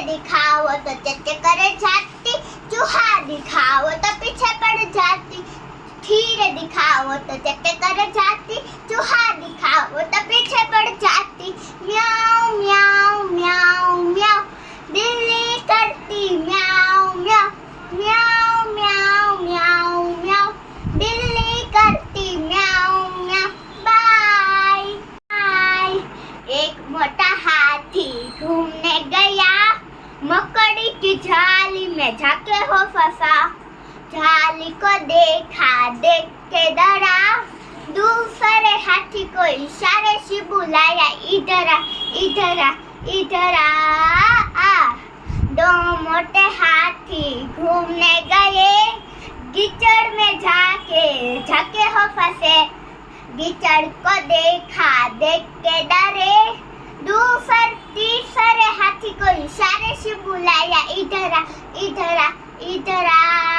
दिखाओ तो चचे करे जाती, चूहा दिखाओ तो पीछे पड़ जाती। धीरे दिखाओ तो चचे करे जाती, चूहा दिखाओ तो पीछे पड़ जाती। म्याऊ म्याऊ म्याऊ म्याऊ, बिल्ली करती म्याऊ म्याऊ। म्याऊ म्याऊ म्याऊ म्याऊ, बिल्ली करती म्याऊ म्याऊ। Bye bye. एक मोटा हाथी घूमने गया, मकड़ी की झाली में जाके हो फंसा। झाली को देखा, देख के डरा, दूसरे हाथी को इशारे से बुलाया, इधर आ इधर आ इधर आ। दो मोटे हाथी घूमने गए, कीचड़ में जाके हो फंसे। कीचड़ को देखा, देख के डरे, तीसरे हाथी को इशारे से बुलाया, इधर आ इधर आ इधर आ।